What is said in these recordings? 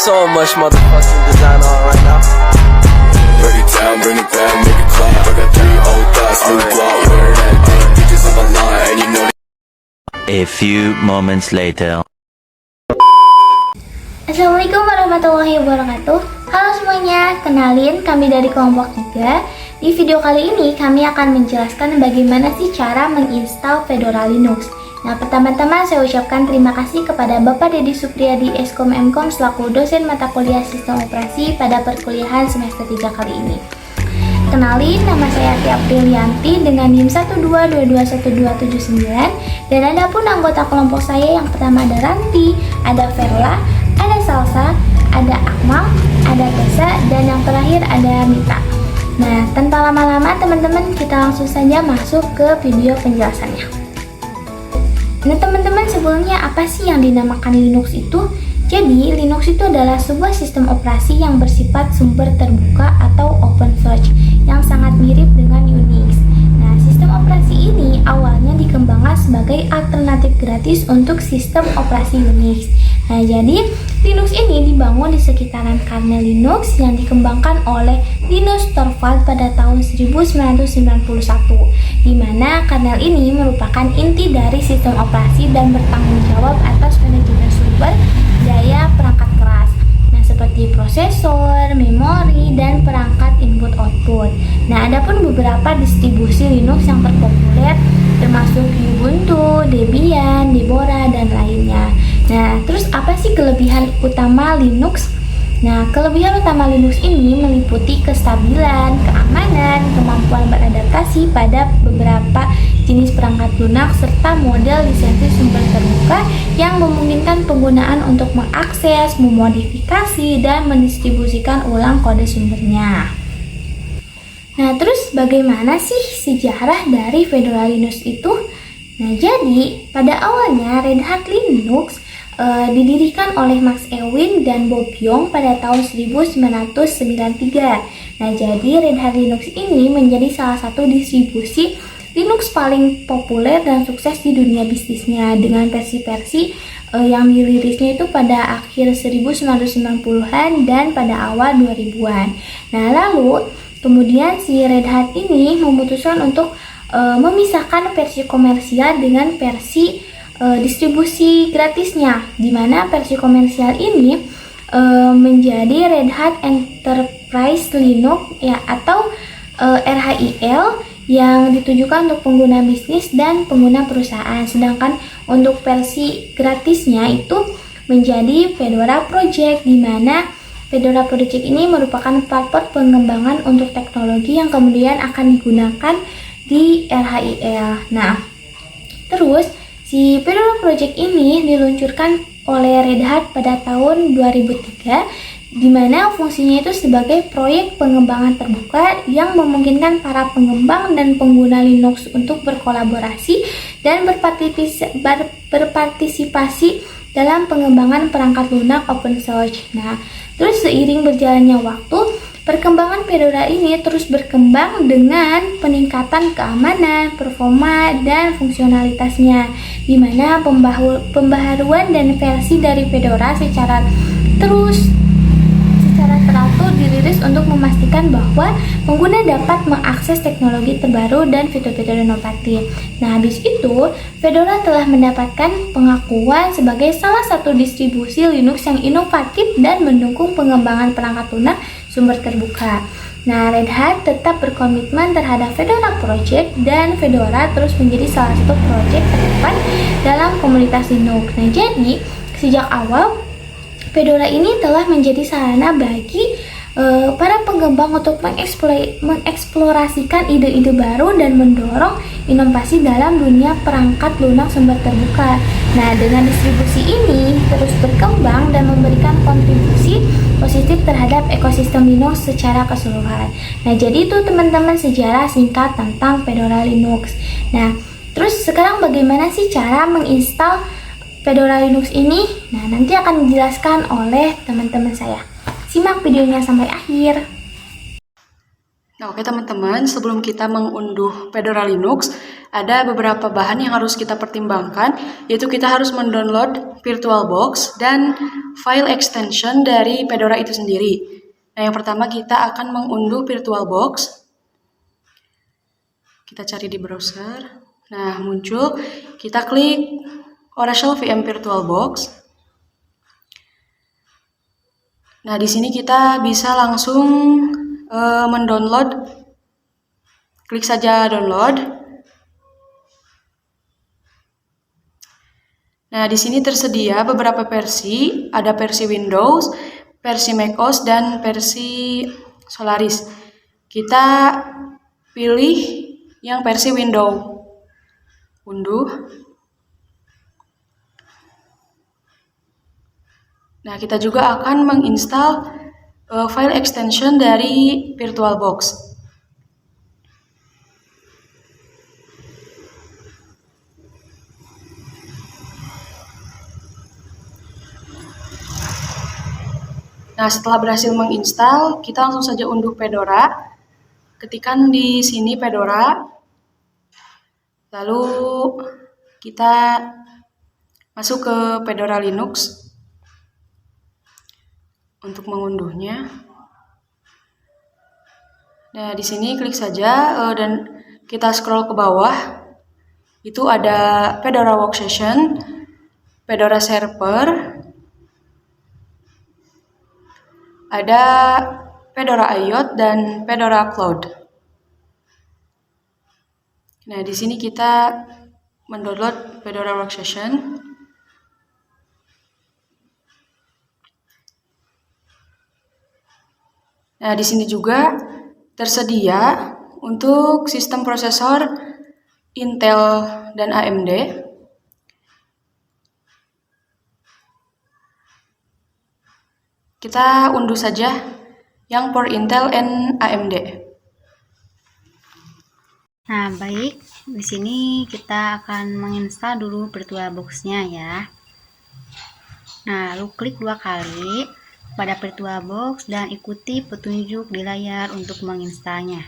so much motherfucking design on right now. Break it down, bring it back, make it clap. I got 3 old thoughts, new block, where that dick, bitches on my line, and you know. A few moments later. Assalamualaikum warahmatullahi wabarakatuh. Halo semuanya, kenalin kami dari kelompok 3. Di video kali ini kami akan menjelaskan bagaimana sih cara menginstal Fedora Linux. Nah, pertama-tama saya ucapkan terima kasih kepada Bapak Dedi Supriyadi Eskom Mkom selaku dosen mata kuliah Sistem Operasi pada perkuliahan semester 3 kali ini. Kenalin, nama saya Ati Aprilianti dengan NIM 1221279, dan ada pun anggota kelompok saya yang pertama ada Ranti, ada Verla, ada Salsa, ada Akmal, ada Tessa, dan yang terakhir ada Mita. Nah, tanpa lama-lama teman-teman, kita langsung saja masuk ke video penjelasannya. Nah teman-teman, sebelumnya apa sih yang dinamakan Linux itu? Jadi Linux itu adalah sebuah sistem operasi yang bersifat sumber terbuka atau open source yang sangat mirip dengan Unix. Nah, sistem operasi ini awalnya dikembangkan sebagai alternatif gratis untuk sistem operasi Unix. Nah, jadi Linux ini dibangun di sekitaran kernel Linux yang dikembangkan oleh Linus Torvalds pada tahun 1991, di mana kernel ini merupakan inti dari sistem operasi dan bertanggung jawab atas manajemen sumber daya perangkat keras. Nah, seperti prosesor, memori, dan perangkat input-output. Nah, ada pun beberapa distribusi Linux yang terpopuler termasuk Ubuntu, Debian, Deborah, dan lainnya. Nah, terus apa sih kelebihan utama Linux? Nah, kelebihan utama Linux ini meliputi kestabilan, keamanan, kemampuan beradaptasi pada beberapa jenis perangkat lunak, serta model lisensi sumber terbuka yang memungkinkan penggunaan untuk mengakses, memodifikasi, dan mendistribusikan ulang kode sumbernya. Nah, terus bagaimana sih sejarah dari Fedora Linux itu? Nah, jadi pada awalnya Red Hat Linux didirikan oleh Max Ewing dan Bob Young pada tahun 1993. Nah, jadi Red Hat Linux ini menjadi salah satu distribusi Linux paling populer dan sukses di dunia bisnisnya dengan versi-versi yang dirilisnya itu pada akhir 1990-an dan pada awal 2000-an. Nah, lalu kemudian si Red Hat ini memutuskan untuk memisahkan versi komersial dengan versi distribusi gratisnya, di mana versi komersial ini menjadi Red Hat Enterprise Linux ya, atau RHIL, yang ditujukan untuk pengguna bisnis dan pengguna perusahaan. Sedangkan untuk versi gratisnya itu menjadi Fedora Project, di mana Fedora Project ini merupakan platform pengembangan untuk teknologi yang kemudian akan digunakan di RHIL. Nah, terus si Fedora Project ini diluncurkan oleh Red Hat pada tahun 2003, di mana fungsinya itu sebagai proyek pengembangan terbuka yang memungkinkan para pengembang dan pengguna Linux untuk berkolaborasi dan berpartisipasi dalam pengembangan perangkat lunak open source. Nah, terus seiring berjalannya waktu, perkembangan Fedora ini terus berkembang dengan peningkatan keamanan, performa, dan fungsionalitasnya, di mana pembaharuan dan versi dari Fedora secara teratur dirilis untuk memastikan bahwa pengguna dapat mengakses teknologi terbaru dan fitur-fitur inovatif. Nah, habis itu Fedora telah mendapatkan pengakuan sebagai salah satu distribusi Linux yang inovatif dan mendukung pengembangan perangkat lunak sumber terbuka. Nah, Red Hat tetap berkomitmen terhadap Fedora Project, dan Fedora terus menjadi salah satu proyek terdepan dalam komunitas Linux. Nah, jadi sejak awal Fedora ini telah menjadi sarana bagi para pengembang untuk mengeksplorasikan ide-ide baru dan mendorong inovasi dalam dunia perangkat lunak sumber terbuka. Nah, dengan distribusi ini terus berkembang dan memberikan kontribusi positif terhadap ekosistem Linux secara keseluruhan. Nah, jadi itu teman-teman sejarah singkat tentang Fedora Linux. Nah, terus sekarang bagaimana sih cara menginstal Fedora Linux ini? Nah, nanti akan dijelaskan oleh teman-teman saya. Simak videonya sampai akhir. Nah, oke teman-teman, sebelum kita mengunduh Fedora Linux, ada beberapa bahan yang harus kita pertimbangkan, yaitu kita harus mendownload VirtualBox dan file extension dari Fedora itu sendiri. Nah, yang pertama kita akan mengunduh VirtualBox. Kita cari di browser. Nah, muncul. Kita klik Oracle VM VirtualBox. Nah, di sini kita bisa langsung mendownload. Klik saja download. Nah, di sini tersedia beberapa versi, ada versi Windows, versi macOS, dan versi Solaris. Kita pilih yang versi Windows. Unduh. Nah, kita juga akan menginstal file extension dari VirtualBox. Nah, setelah berhasil menginstal, kita langsung saja unduh Fedora. Ketikkan di sini Fedora. Lalu kita masuk ke Fedora Linux untuk mengunduhnya. Nah, di sini klik saja dan kita scroll ke bawah. Itu ada Fedora Workstation, Fedora Server, ada Fedora IOT dan Fedora Cloud. Nah, di sini kita mendownload Fedora Workstation. Nah, di sini juga tersedia untuk sistem prosesor Intel dan AMD. Kita unduh saja yang for Intel and AMD. Nah, baik. Di sini kita akan menginstal dulu VirtualBox-nya ya. Nah, lalu klik 2 kali pada VirtualBox dan ikuti petunjuk di layar untuk menginstalnya.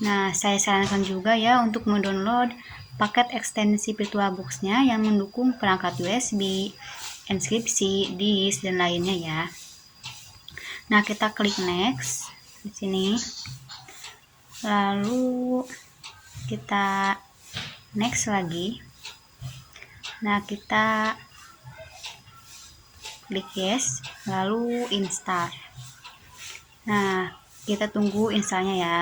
Nah, saya sarankan juga ya untuk mendownload paket ekstensi VirtualBox-nya yang mendukung perangkat USB, enkripsi, disk, dan lainnya ya. Nah, kita klik next di sini. Lalu kita next lagi. Nah, kita klik yes, lalu install. Nah, kita tunggu installnya ya.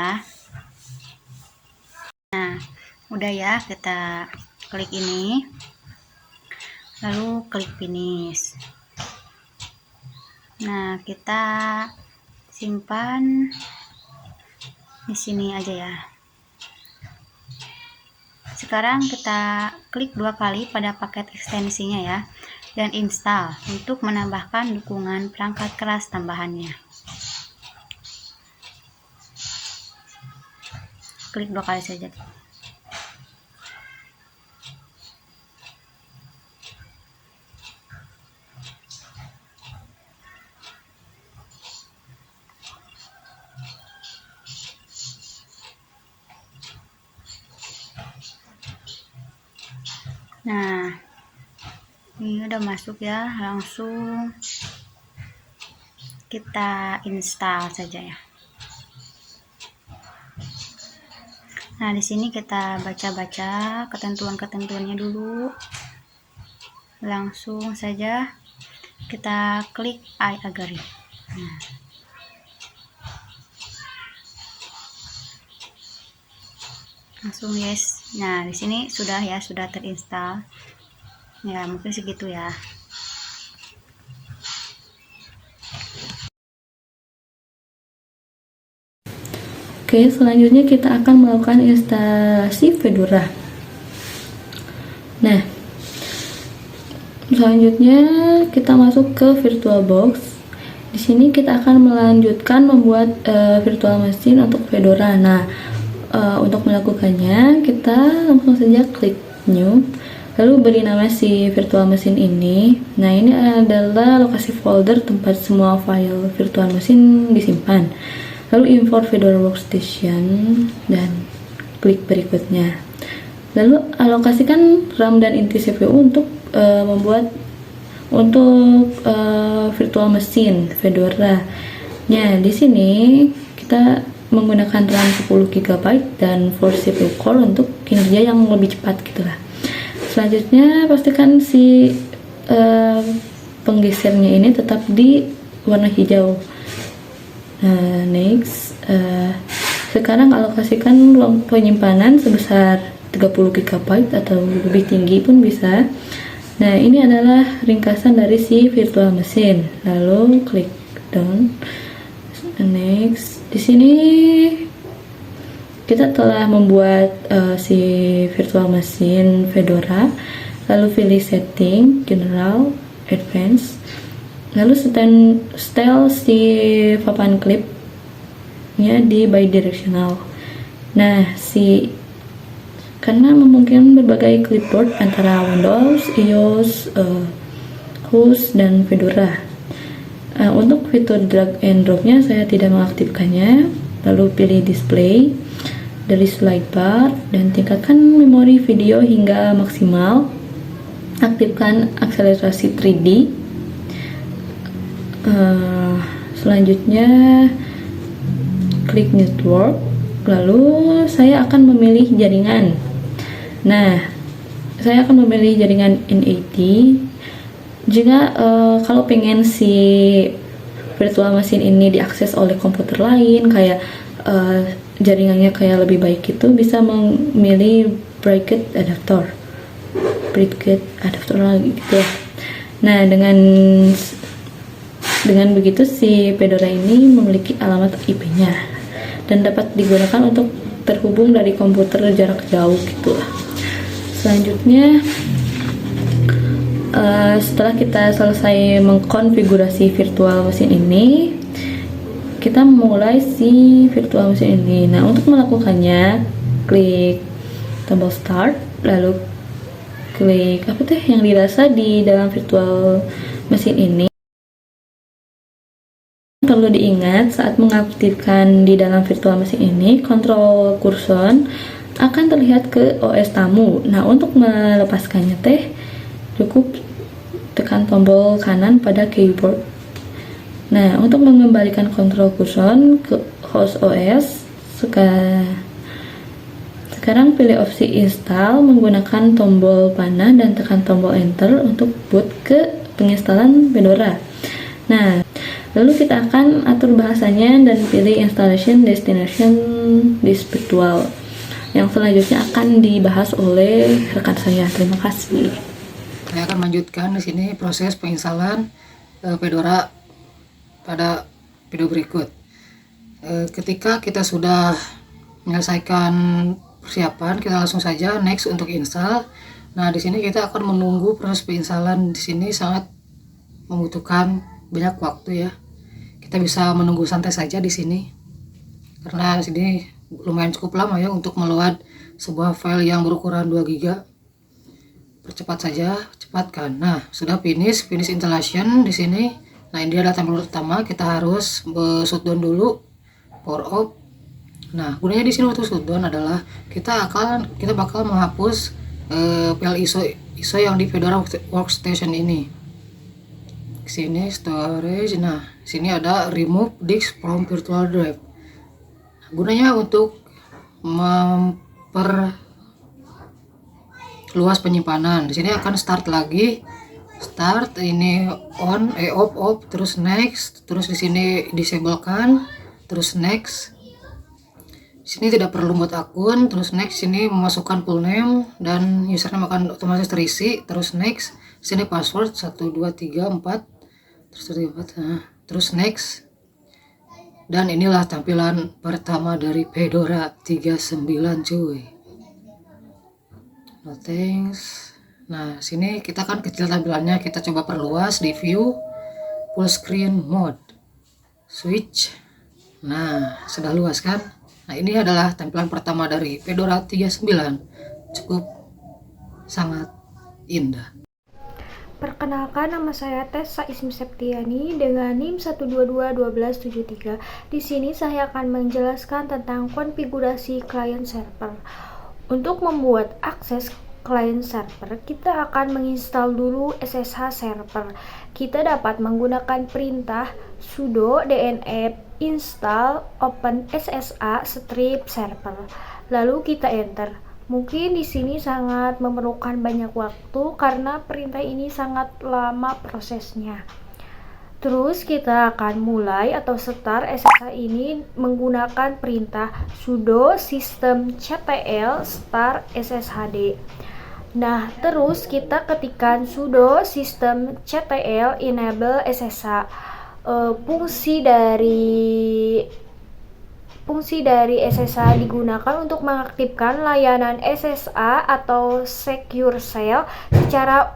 Nah, udah ya, kita klik ini, lalu klik finish. Nah, kita simpan di sini aja ya. Sekarang kita klik 2 kali pada paket ekstensinya ya, dan install untuk menambahkan dukungan perangkat keras tambahannya. Klik 2 kali saja. Nah, ini udah masuk ya, langsung kita install saja ya. Nah, di sini kita baca-baca ketentuan-ketentuannya dulu. Langsung saja kita klik I agree. Nah, langsung yes. Nah, di sini sudah ya, sudah terinstall. Ya, mungkin segitu ya. Oke, selanjutnya kita akan melakukan instalasi Fedora. Nah, selanjutnya kita masuk ke VirtualBox. Di sini kita akan melanjutkan membuat virtual machine untuk Fedora. Nah, untuk melakukannya kita langsung saja klik new, lalu beri nama si virtual machine ini. Nah, ini adalah lokasi folder tempat semua file virtual machine disimpan. lalu import Fedora Workstation dan klik berikutnya. Lalu alokasikan RAM dan inti CPU untuk virtual machine Fedora. Nah, di sini kita menggunakan RAM 10 GB dan 4 CPU core untuk kinerja yang lebih cepat gitulah. Selanjutnya pastikan si penggesernya ini tetap di warna hijau. Nah, next, sekarang alokasikan ruang penyimpanan sebesar 30 GB atau lebih tinggi pun bisa. Nah, ini adalah ringkasan dari si virtual machine. Lalu klik down. Next, di sini kita telah membuat si virtual machine Fedora. Lalu pilih setting, general, advanced. Lalu style si papan clipnya di bidirectional. Nah, karena memungkinkan berbagai clipboard antara Windows, iOS, host, dan Fedora. Untuk fitur drag and dropnya saya tidak mengaktifkannya. Lalu pilih display dari slide bar dan tingkatkan memori video hingga maksimal. Aktifkan akselerasi 3D. Selanjutnya klik network. Lalu saya akan memilih jaringan. Nah, saya akan memilih jaringan N80. Jika kalau pengen si virtual machine ini diakses oleh komputer lain, kayak jaringannya kayak lebih baik, itu bisa memilih bracket adapter lagi gitu. Nah, dengan begitu si Fedora ini memiliki alamat IP-nya dan dapat digunakan untuk terhubung dari komputer jarak jauh gitu lah. Selanjutnya, setelah kita selesai mengkonfigurasi virtual machine ini, kita memulai si virtual machine ini. Nah, untuk melakukannya, klik tombol start, lalu klik yang dirasa di dalam virtual machine ini. Perlu diingat, saat mengaktifkan di dalam virtual machine ini, kontrol kursor akan terlihat ke OS tamu. Nah, untuk melepaskannya cukup tekan tombol kanan pada keyboard. Nah, untuk mengembalikan kontrol kursor ke host OS, sekarang pilih opsi install menggunakan tombol panah dan tekan tombol enter untuk boot ke penginstalan Fedora. Nah, lalu kita akan atur bahasanya dan pilih installation destination disk virtual. Yang selanjutnya akan dibahas oleh rekan saya. Terima kasih. Saya akan melanjutkan di sini proses penginstalan Fedora pada video berikut. Ketika kita sudah menyelesaikan persiapan, kita langsung saja next untuk install. Nah, di sini kita akan menunggu proses penginstalan. Di sini sangat membutuhkan banyak waktu ya. Kita bisa menunggu santai saja di sini. Karena di sini lumayan cukup lama ya untuk meload sebuah file yang berukuran 2 GB. Percepat saja, cepatkan. Nah, sudah finish installation di sini. Nah, ini adalah tampilan pertama. Kita harus shutdown dulu, power off. Nah, gunanya di sini waktu shutdown adalah kita bakal menghapus file ISO yang di Fedora Workstation ini. Sini storage. Nah, sini ada remove disk from virtual drive. Gunanya untuk memperluas penyimpanan. Di sini akan start lagi. Start ini on, off, terus next, terus di sini disablekan, terus next. Di sini tidak perlu buat akun, terus next. Sini memasukkan full name dan username akan otomatis terisi, terus next. Sini password 1 2 3 4, terus next. Dan inilah tampilan pertama dari Fedora 39 cuy. No thanks. Nah, sini kita kan kecil tampilannya, kita coba perluas di view full screen mode. Switch. Nah, sudah luas kan? Nah, ini adalah tampilan pertama dari Fedora 39. Cukup sangat indah. Perkenalkan, nama saya Tessa Ismi Septiani dengan NIM 1221273. Di sini saya akan menjelaskan tentang konfigurasi client server. Untuk membuat akses client server, kita akan menginstal dulu SSH server. Kita dapat menggunakan perintah sudo dnf install open SSH strip server. Lalu kita enter. Mungkin di sini sangat memerlukan banyak waktu karena perintah ini sangat lama prosesnya. Terus kita akan mulai atau start SSH ini menggunakan perintah sudo systemctl start sshd. Nah, terus kita ketikkan sudo systemctl enable SSH. Fungsi dari SSH digunakan untuk mengaktifkan layanan SSH atau Secure Shell secara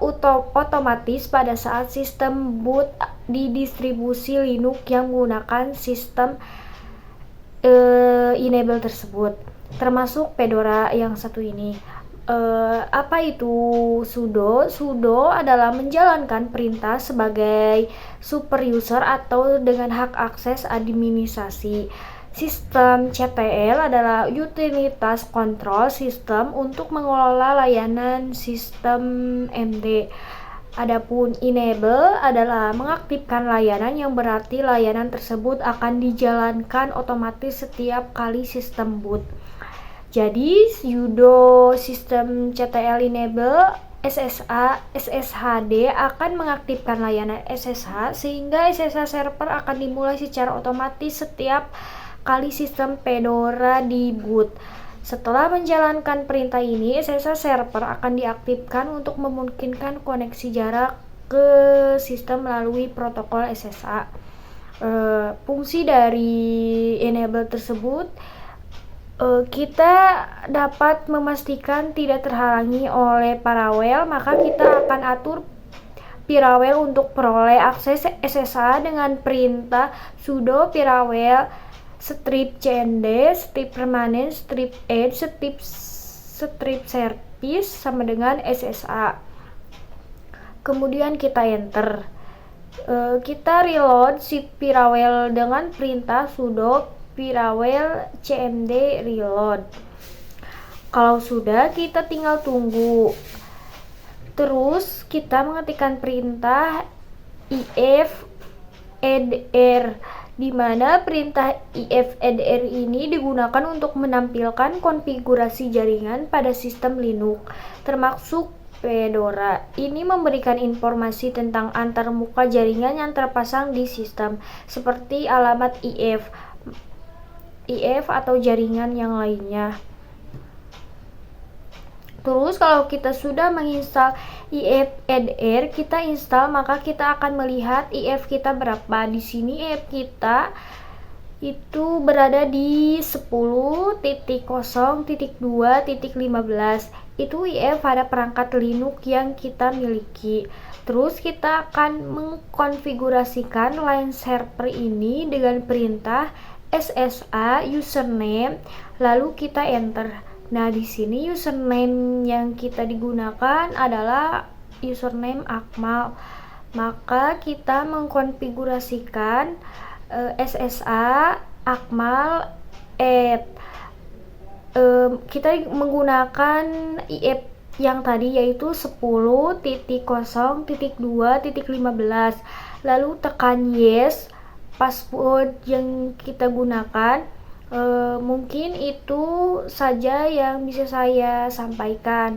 otomatis pada saat sistem boot di distribusi Linux yang menggunakan sistem enable tersebut, termasuk Fedora yang satu ini. Apa itu sudo? Sudo adalah menjalankan perintah sebagai super user atau dengan hak akses administrasi. Sistem CTL adalah utilitas control system untuk mengelola layanan sistem MD. Adapun enable adalah mengaktifkan layanan, yang berarti layanan tersebut akan dijalankan otomatis setiap kali sistem boot. Jadi sudo system CTL enable SSHD akan mengaktifkan layanan SSH sehingga SSH server akan dimulai secara otomatis setiap kali sistem Fedora di boot. Setelah menjalankan perintah ini, SSH server akan diaktifkan untuk memungkinkan koneksi jarak ke sistem melalui protokol SSH. Fungsi dari enable tersebut, kita dapat memastikan tidak terhalangi oleh parawall, maka kita akan atur parawall untuk peroleh akses SSH dengan perintah sudo parawall strip cnd, strip permanen, strip add, strip service sama dengan SSH. Kemudian kita enter. Kita reload si parawall dengan perintah sudo parawall cmd reload. Kalau sudah, kita tinggal tunggu. Terus kita mengetikkan perintah if add di mana perintah ifadr ini digunakan untuk menampilkan konfigurasi jaringan pada sistem Linux, termasuk Fedora. Ini memberikan informasi tentang antarmuka jaringan yang terpasang di sistem, seperti alamat if atau jaringan yang lainnya. Terus kalau kita sudah menginstal ifadr, kita install, maka kita akan melihat if kita berapa. Di sini if kita itu berada di 10.0.2.15. Itu if pada perangkat Linux yang kita miliki. Terus kita akan mengkonfigurasikan line server ini dengan perintah SSH username, lalu kita enter. Nah, di sini username yang kita digunakan adalah username Akmal. Maka kita mengkonfigurasikan SSH Akmal add. Kita menggunakan if yang tadi, yaitu 10.0.2.15. Lalu tekan yes. Password yang kita gunakan, mungkin itu saja yang bisa saya sampaikan.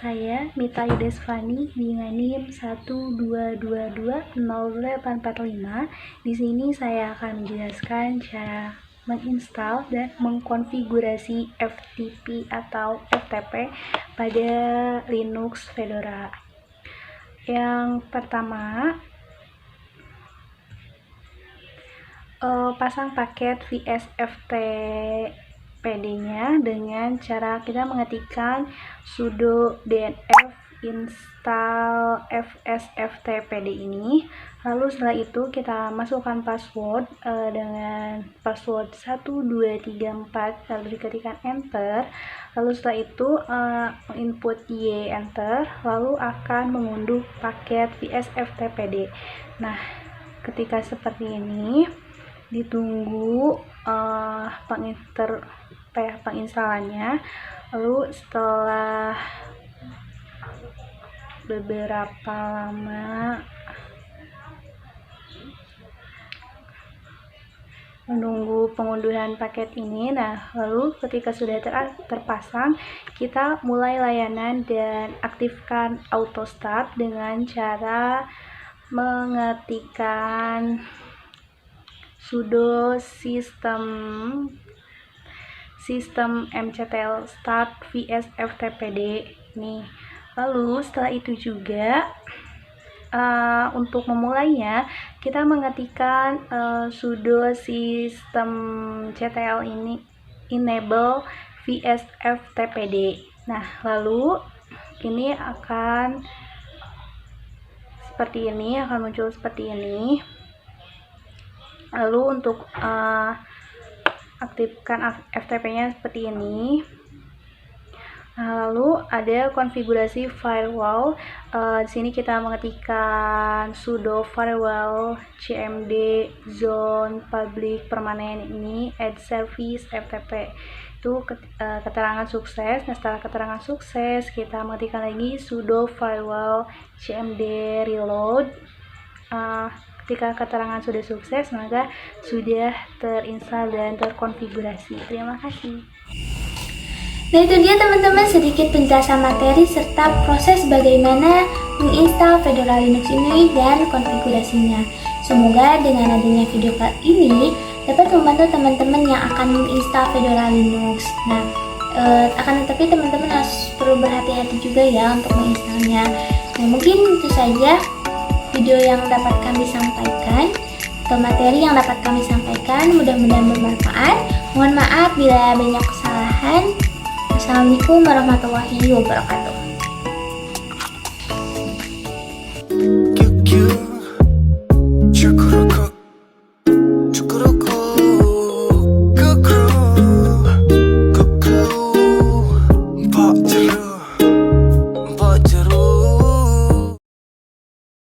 Saya Mita Yudesvani dengan NIM 122200845. Di sini saya akan menjelaskan cara menginstal dan mengkonfigurasi FTP atau FTP pada Linux Fedora. Yang pertama, pasang paket VSFTPD-nya dengan cara kita mengetikkan sudo dnf install FSFTPD ini. Lalu setelah itu kita masukkan password dengan password 1234, lalu diketikkan enter. Lalu setelah itu input Y enter, lalu akan mengunduh paket VSFTPD. Nah, ketika seperti ini ditunggu penginstalannya. Lalu setelah beberapa lama menunggu pengunduhan paket ini, nah lalu ketika sudah terpasang, kita mulai layanan dan aktifkan auto start dengan cara mengetikkan sudo system mctl start vsftpd nih. Lalu setelah itu juga untuk memulainya kita mengetikkan sudo system ctl ini enable vsftpd. Nah, lalu ini akan seperti ini, akan muncul seperti ini. Lalu untuk aktifkan FTP-nya seperti ini. Nah, lalu ada konfigurasi firewall. Di sini kita mengetikkan sudo firewall cmd zone public permanen ini add service FTP. Itu keterangan sukses. Nah, setelah keterangan sukses kita mengetikkan lagi sudo firewall cmd reload. Ketika keterangan sudah sukses, maka sudah terinstall dan terkonfigurasi. Terima kasih. Nah, itu dia teman-teman sedikit penjelasan materi serta proses bagaimana menginstal Fedora Linux ini dan konfigurasinya. Semoga dengan adanya video kali ini dapat membantu teman-teman yang akan menginstal Fedora Linux. Nah, akan tetapi teman-teman harus perlu berhati-hati juga ya untuk menginstalnya. Nah, mungkin itu saja video yang dapat kami sampaikan atau materi yang dapat kami sampaikan. Mudah-mudahan bermanfaat. Mohon maaf bila banyak kesalahan. Assalamualaikum warahmatullahi wabarakatuh.